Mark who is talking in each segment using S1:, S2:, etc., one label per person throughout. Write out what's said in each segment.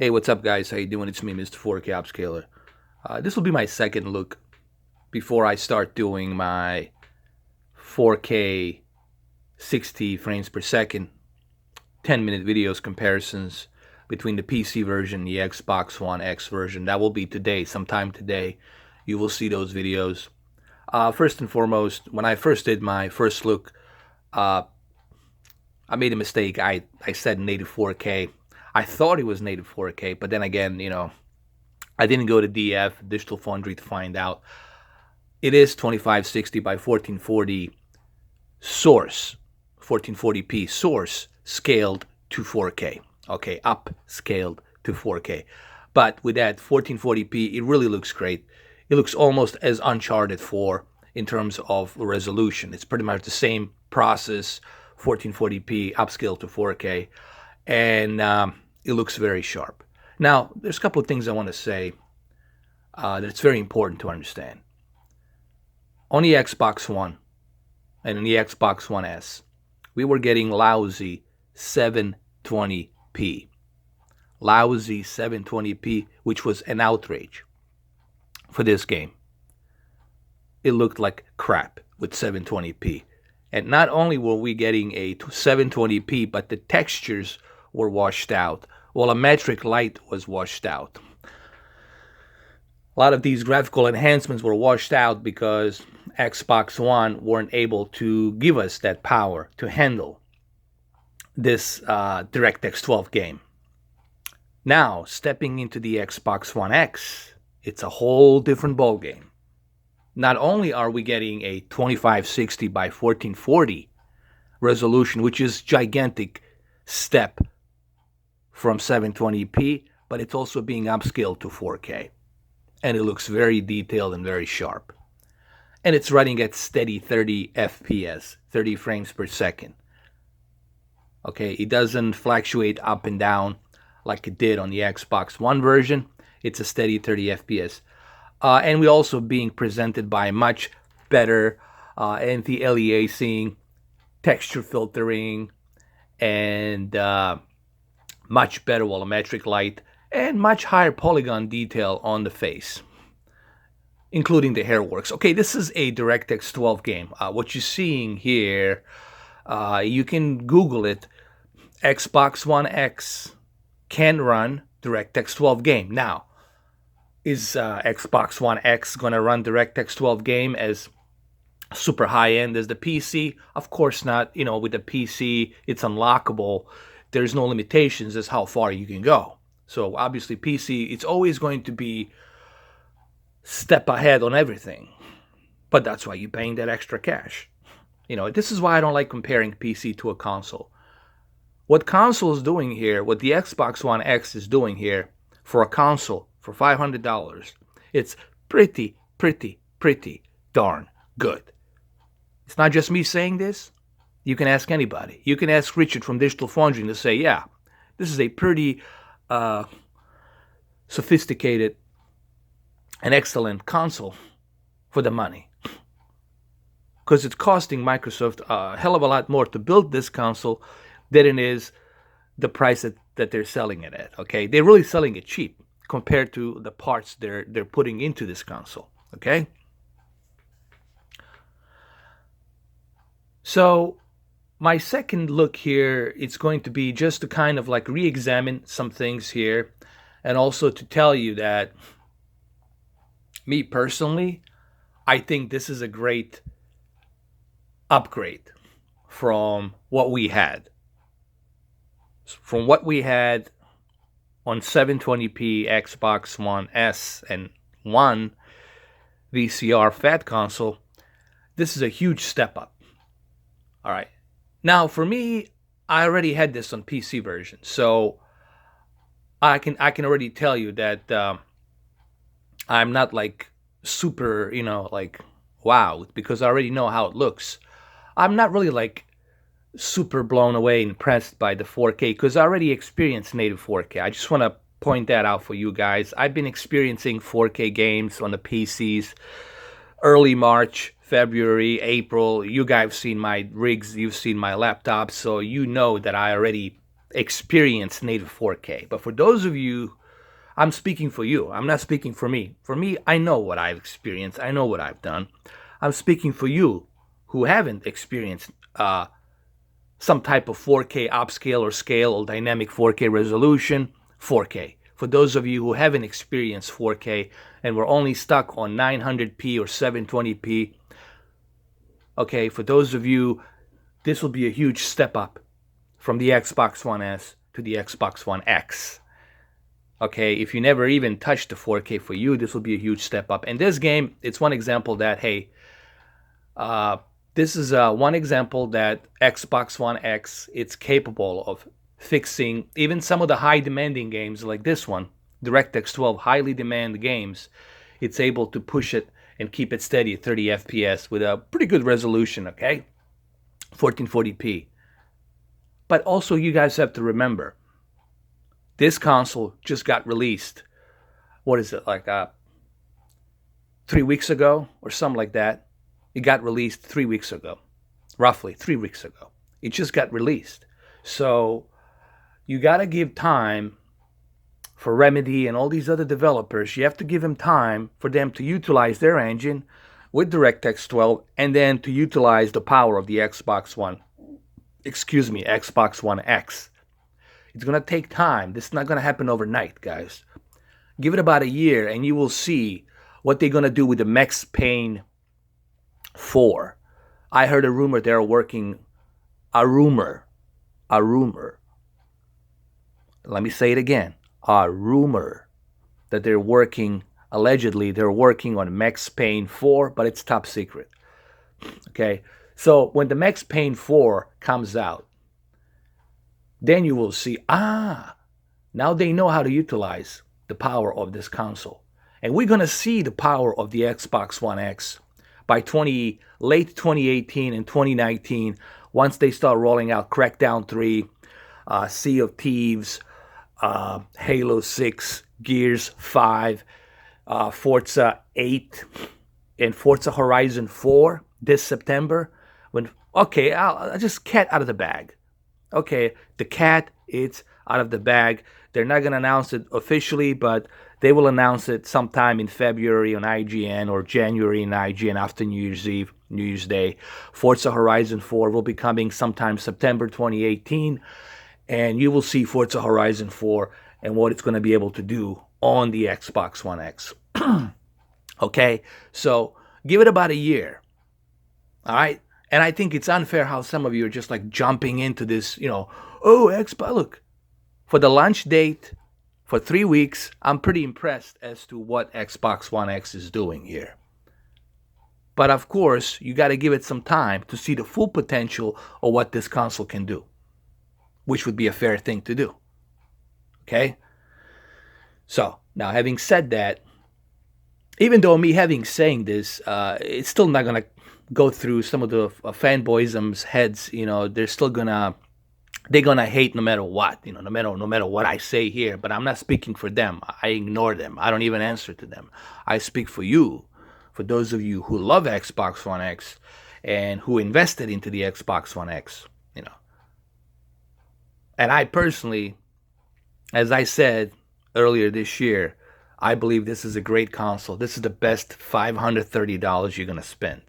S1: Hey, what's up, guys? How you doing? It's me, Mr. 4K Upscaler. This will be my second look before I start doing my 4K 60 frames per second 10-minute videos comparisons between the PC version and the Xbox One X version. That will be today, sometime today. You will see those videos. First and foremost, when I first did my first look, uh, I made a mistake. I said native 4K. I thought it was native 4K, but then again, I didn't go to DF, Digital Foundry, to find out. It is 2560 by 1440 source, 1440p source scaled to 4K. Okay, upscaled to 4K. But with that 1440p, it really looks great. It looks almost as Uncharted 4 in terms of resolution. It's pretty much the same process, 1440p upscaled to 4K, and it looks very sharp. Now, there's a couple of things I want to say that it's very important to understand. On the Xbox One and in the Xbox One S, we were getting lousy 720p. Lousy 720p, which was an outrage for this game. It looked like crap with 720p. And not only were we getting a 720p, but the textures were washed out. Volumetric light was washed out. A lot of these graphical enhancements were washed out because Xbox One weren't able to give us that power to handle this DirectX 12 game. Now, stepping into the Xbox One X, it's a whole different ballgame. Not only are we getting a 2560 by 1440 resolution, which is gigantic step from 720p, but it's also being upscaled to 4K. And it looks very detailed and very sharp. And it's running at steady 30 FPS, 30 frames per second. Okay, it doesn't fluctuate up and down like it did on the Xbox One version. It's a steady 30 FPS. And we're also being presented by much better anti-aliasing, texture filtering, and much better volumetric light, and much higher polygon detail on the face, including the hair works. Okay, this is a DirectX 12 game. What you're seeing here, you can Google it. Xbox One X can run DirectX 12 game. Now, is Xbox One X going to run DirectX 12 game as super high-end as the PC? Of course not. With the PC, it's unlockable. There's no limitations as how far you can go. So obviously PC, it's always going to be step ahead on everything. But that's why you're paying that extra cash. This is why I don't like comparing PC to a console. What console is doing here, what the Xbox One X is doing here for a console for $500, it's pretty darn good. It's not just me saying this. You can ask anybody. You can ask Richard from Digital Foundry to say, yeah, this is a pretty sophisticated and excellent console for the money. Because it's costing Microsoft a hell of a lot more to build this console than it is the price that they're selling it at. Okay, they're really selling it cheap compared to the parts they're putting into this console. Okay, so my second look here, it's going to be just to kind of like re-examine some things here, and also to tell you that me personally, I think this is a great upgrade from what we had. From what we had on 720p Xbox One S and One VCR Fat console, this is a huge step up. All right. Now, for me, I already had this on PC version, so I can already tell you that I'm not like super, like wow, because I already know how it looks. I'm not really like super blown away, impressed by the 4K, because I already experienced native 4K. I just want to point that out for you guys. I've been experiencing 4K games on the PCs early March, February, April. You guys have seen my rigs, you've seen my laptop, so you know that I already experience native 4K. But for those of you, I'm speaking for you. I'm not speaking for me. For me, I know what I've experienced. I know what I've done. I'm speaking for you who haven't experienced some type of 4K upscale or scale or dynamic 4K resolution, 4K. For those of you who haven't experienced 4K and were only stuck on 900p or 720p, okay, for those of you, this will be a huge step up from the Xbox One S to the Xbox One X. Okay, if you never even touched the 4K, for you, this will be a huge step up. And this game, it's one example that, hey, this is one example that Xbox One X, it's capable of fixing even some of the high demanding games like this one, DirectX 12 highly demand games. It's able to push it and keep it steady at 30 FPS with a pretty good resolution, okay? 1440p. But also you guys have to remember, this console just got released. What is it, like 3 weeks ago or something like that? It got released 3 weeks ago, roughly 3 weeks ago. It just got released. So you got to give time for Remedy and all these other developers. You have to give them time for them to utilize their engine with DirectX 12 and then to utilize the power of the Xbox One X. It's going to take time. This is not going to happen overnight, guys. Give it about a year and you will see what they're going to do with the Max Payne 4. I heard a rumor they're working, a rumor. Let me say it again. A rumor that they're working, allegedly they're working on Max Payne 4, but it's top secret. Okay, so when the Max Payne 4 comes out, then you will see, now they know how to utilize the power of this console. And we're going to see the power of the Xbox One X by late 2018 and 2019, once they start rolling out Crackdown 3, Sea of Thieves, Halo 6, Gears 5, Forza 8, and Forza Horizon 4 this September. I'll just cat out of the bag. Okay, the cat, it's out of the bag. They're not going to announce it officially, but they will announce it sometime in February on IGN or January in IGN after New Year's Eve, New Year's Day. Forza Horizon 4 will be coming sometime September 2018, and you will see Forza Horizon 4 and what it's going to be able to do on the Xbox One X. Okay, so give it about a year. All right? And I think it's unfair how some of you are just like jumping into this, Xbox. Look, for the launch date, for 3 weeks, I'm pretty impressed as to what Xbox One X is doing here. But of course, you got to give it some time to see the full potential of what this console can do, which would be a fair thing to do. Okay? So, now having said that, even though me saying this, it's still not going to go through some of the fanboyism's heads. They're gonna hate no matter what, no matter what I say here. But I'm not speaking for them. I ignore them. I don't even answer to them. I speak for you, for those of you who love Xbox One X and who invested into the Xbox One X. And I personally, as I said earlier this year, I believe this is a great console. This is the best $530 you're gonna spend.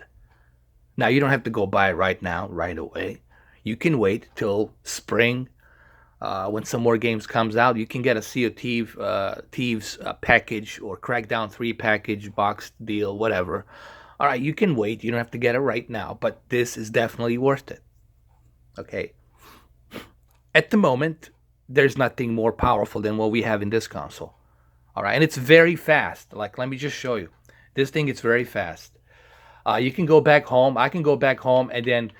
S1: Now, you don't have to go buy it right now, right away. You can wait till spring when some more games comes out. You can get a Sea of Thieves package or Crackdown 3 package, box deal, whatever. All right, you can wait. You don't have to get it right now, but this is definitely worth it. Okay. At the moment, there's nothing more powerful than what we have in this console. All right, and it's very fast. Like, let me just show you. This thing is very fast. You can go back home. I can go back home and then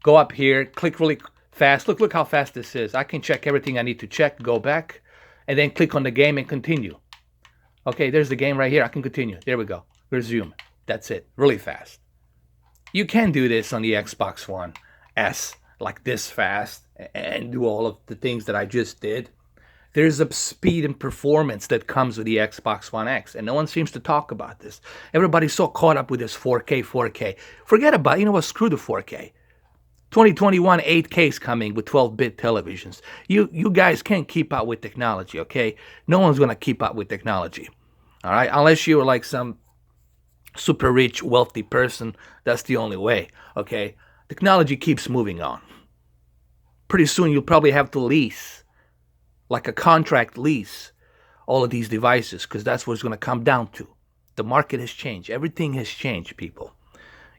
S1: go up here, click really fast. Look how fast this is. I can check everything I need to check, go back, and then click on the game and continue. Okay, there's the game right here. I can continue. There we go. Resume. That's it. Really fast. You can do this on the Xbox One S like this fast and do all of the things that I just did. There's a speed and performance that comes with the Xbox One X, and no one seems to talk about this. Everybody's so caught up with this 4K. Forget about it. Screw the 4K. 2021 8K is coming with 12-bit televisions. You guys can't keep up with technology, okay? No one's gonna keep up with technology, all right? Unless you're like some super rich, wealthy person. That's the only way, okay? Technology keeps moving on. Pretty soon you'll probably have to lease, like a contract lease, all of these devices, because that's what it's going to come down to. The market has changed. Everything has changed, people.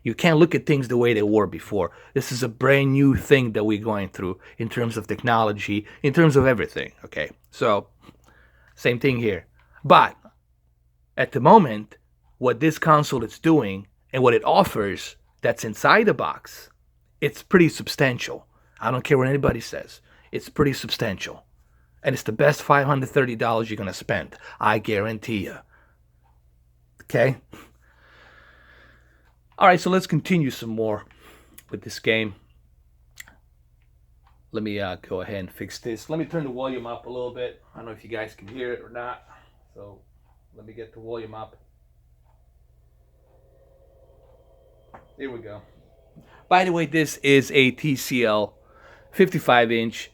S1: You can't look at things the way they were before. This is a brand new thing that we're going through in terms of technology, in terms of everything, okay? So, same thing here. But, at the moment, what this console is doing and what it offers that's inside the box, it's pretty substantial. I don't care what anybody says. It's pretty substantial. And it's the best $530 you're going to spend. I guarantee you. Okay? All right, so let's continue some more with this game. Let me go ahead and fix this. Let me turn the volume up a little bit. I don't know if you guys can hear it or not. So let me get the volume up. There we go. By the way, this is a TCL 55-inch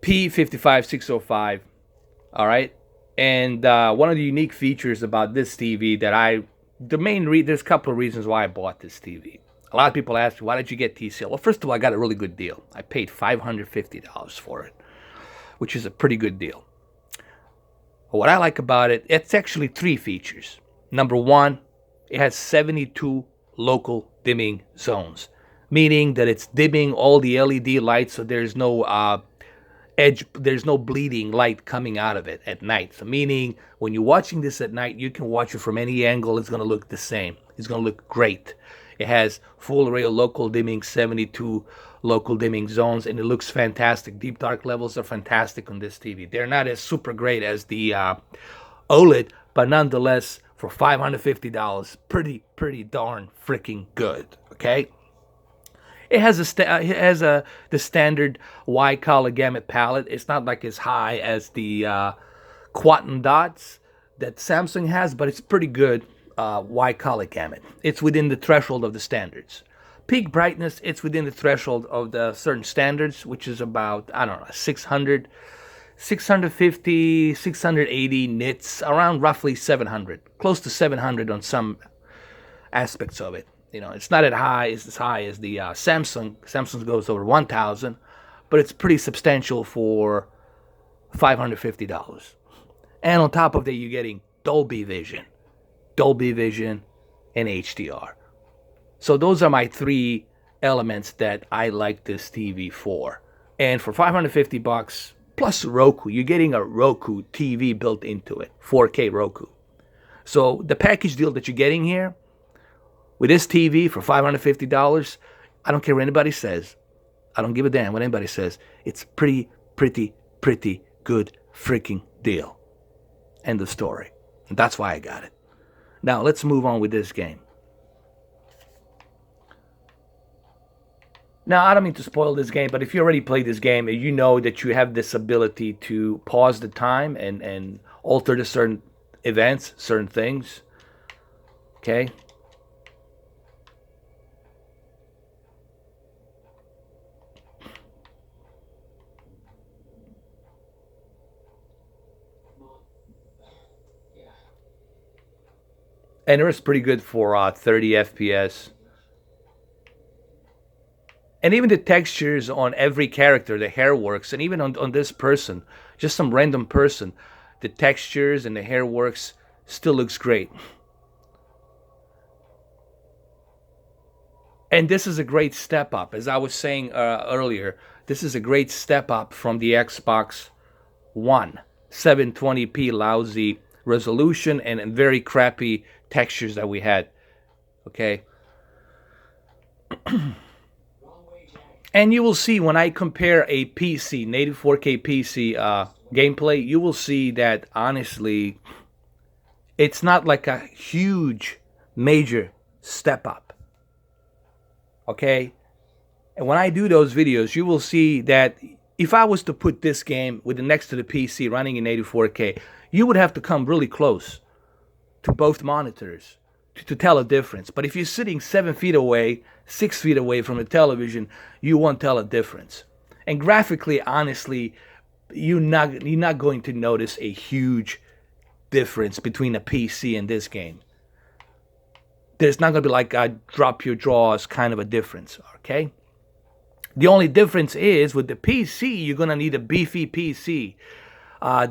S1: P55605. All right. And one of the unique features about this TV that there's a couple of reasons why I bought this TV. A lot of people ask me, why did you get TCL? Well, first of all, I got a really good deal. I paid $550 for it, which is a pretty good deal. But what I like about it, it's actually 3 features. Number 1, it has 72 local dimming zones, meaning that it's dimming all the LED lights, so there's no there's no bleeding light coming out of it at night. So meaning when you're watching this at night, you can watch it from any angle. It's going to look the same. It's going to look great. It has full array of local dimming, 72 local dimming zones, and it looks fantastic. Deep dark levels are fantastic on this TV. They're not as super great as the OLED, but nonetheless, for $550, pretty darn freaking good. Okay. It has the standard wide color gamut palette. It's not like as high as the Quantum dots that Samsung has, but it's pretty good wide color gamut. It's within the threshold of the standards. Peak brightness, it's within the threshold of the certain standards, which is about, I don't know, 600, 650, 680 nits, around roughly 700, close to 700 on some aspects of it. You know, it's not as high as the Samsung. Samsung goes over 1,000, but it's pretty substantial for $550. And on top of that, you're getting Dolby Vision, and HDR. So those are my 3 elements that I like this TV for. And for $550 plus Roku, you're getting a Roku TV built into it, 4K Roku. So the package deal that you're getting here with this TV for $550, I don't care what anybody says. I don't give a damn what anybody says. It's pretty good freaking deal. End of story. And that's why I got it. Now, let's move on with this game. Now, I don't mean to spoil this game, but if you already played this game, you know that you have this ability to pause the time and alter the certain events, certain things. Okay? And it was pretty good for 30 FPS. And even the textures on every character, the hair works, and even on this person, just some random person, the textures and the hair works still looks great. And this is a great step up. As I was saying earlier, this is a great step up from the Xbox One. 720p lousy resolution and very crappy textures that we had. Okay? And you will see when I compare a PC, native 4K PC gameplay, you will see that honestly, it's not like a huge, major step up. Okay? And when I do those videos, you will see that if I was to put this game with next to the PC running in native 4K, you would have to come really close to both monitors to tell a difference. But if you're sitting 7 feet away, 6 feet away from the television, you won't tell a difference. And graphically, honestly, you're not going to notice a huge difference between a PC and this game. There's not going to be like a drop your drawers kind of a difference, okay? The only difference is with the PC, you're going to need a beefy PC.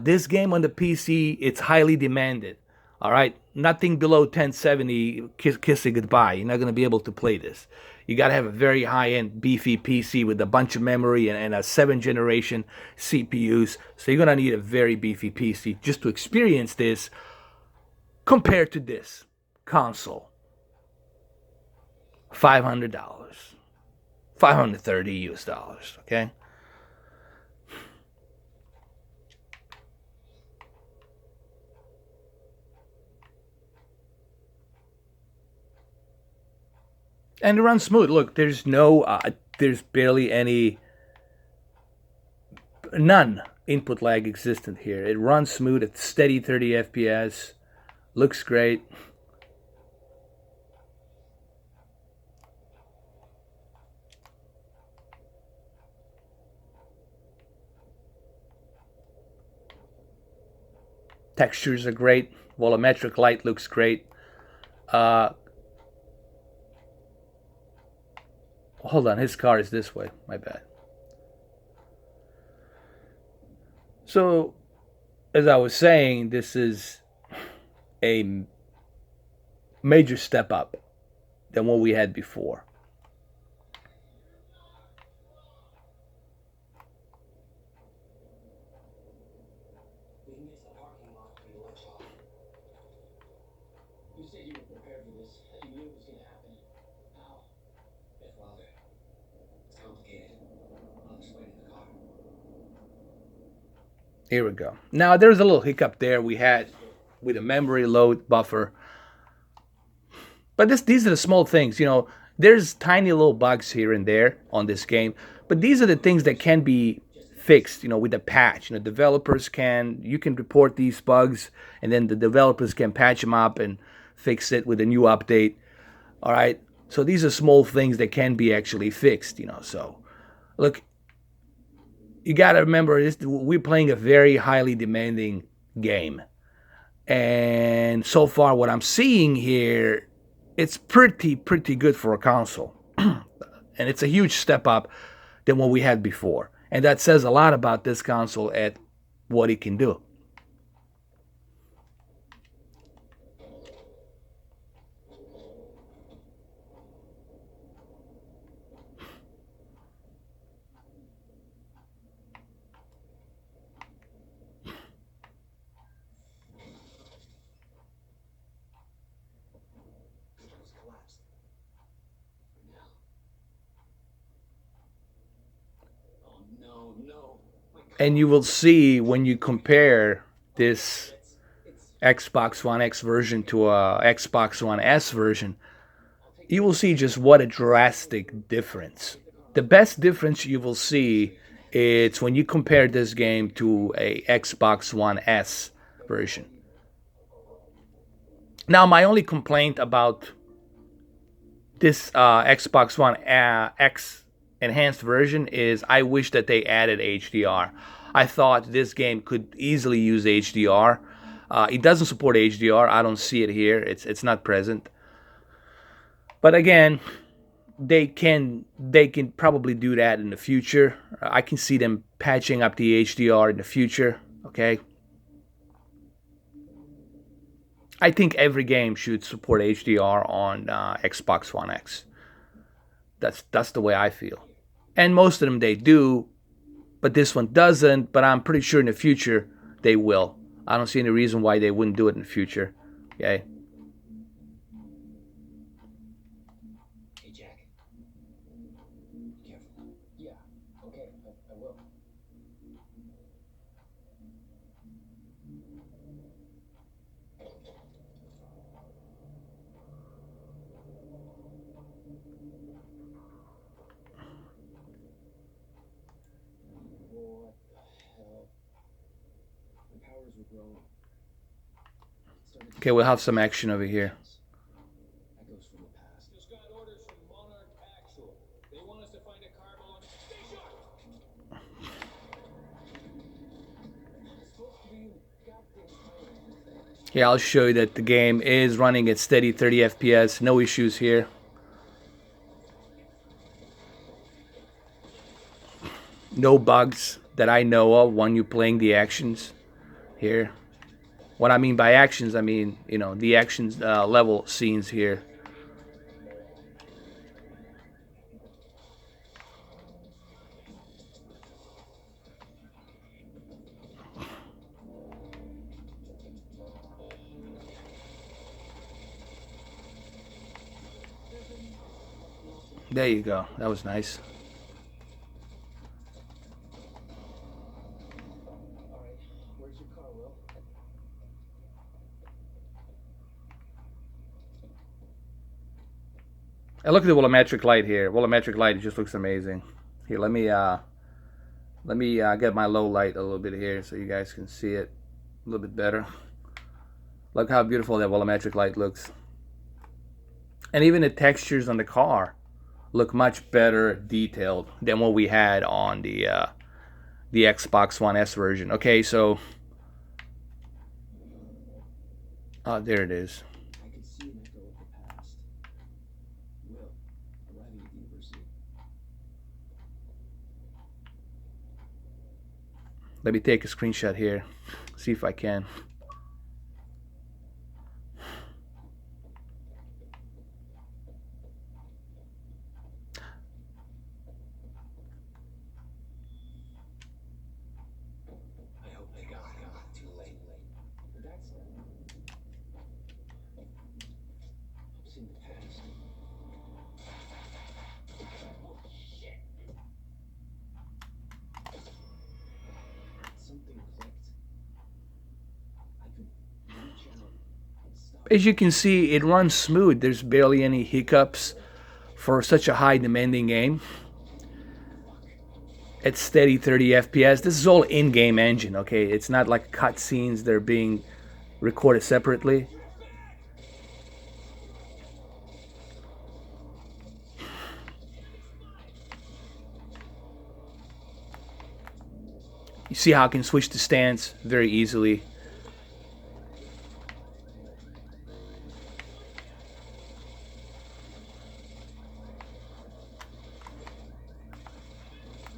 S1: This game on the PC, it's highly demanded. All right, nothing below 1070, kiss it goodbye. You're not going to be able to play this. You got to have a very high-end beefy PC with a bunch of memory and a 7th-generation CPUs. So you're going to need a very beefy PC just to experience this compared to this console. $500. 530 US dollars, okay? And it runs smooth. Look, there's barely none input lag existent here. It runs smooth at steady 30 FPS. Looks great. Textures are great. Volumetric light looks great. Hold on, his car is this way. My bad. So, as I was saying, this is a major step up than what we had before. Here we go. Now there's a little hiccup there we had with a memory load buffer. But these are the small things, There's tiny little bugs here and there on this game, but these are the things that can be fixed, with a patch. You can report these bugs, and then the developers can patch them up and fix it with a new update. All right. So these are small things that can be actually fixed, So, look, you got to remember this: we're playing a very highly demanding game, and so far, what I'm seeing here, it's pretty good for a console, and it's a huge step up than what we had before, and that says a lot about this console at what it can do. And you will see when you compare this Xbox One X version to a Xbox One S version, you will see just what a drastic difference. The best difference you will see is when you compare this game to a Xbox One S version. Now, my only complaint about this Xbox One X enhanced version is I wish that they added HDR. I thought this game could easily use HDR. It doesn't support HDR. I don't see it here. It's not present. But again, they can probably do that in the future. I can see them patching up the HDR in the future. Okay. I think every game should support HDR on Xbox One X. That's the way I feel. And most of them they do, but this one doesn't. But I'm pretty sure in the future they will. I don't see any reason why they wouldn't do it in the future. Okay.
S2: Hey Jack. Be careful. Yeah. Okay. I will. What the hell? The powers were growing.
S1: Okay, we'll have some action over here. Here, I'll show you that the game is running at steady 30 FPS. No issues here. No bugs that I know of when you're playing the actions here. What I mean by actions, I mean, you know, the actions level scenes here. There you go. That was nice.
S2: All right, where's your car, Will?
S1: And look at the volumetric light here. Volumetric light just looks amazing. Here, let me get my low light a little bit here so you guys can see it a little bit better. Look how beautiful that volumetric light looks. And even the textures on the car look much better detailed than what we had on the Xbox One S version. Okay, so there it is.
S2: I could see an echo of the past. Will, arriving at the university.
S1: Let me take a screenshot here. See if I can.
S2: I hope they got too late. That's in the past. Oh, shit. Something clicked. I could reach out and stop.
S1: As you can see, it runs smooth. There's barely any hiccups for such a high demanding game. It's steady 30 FPS. This is all in-game engine, okay? It's not like cutscenes that are being recorded separately. You see how I can switch the stance very easily.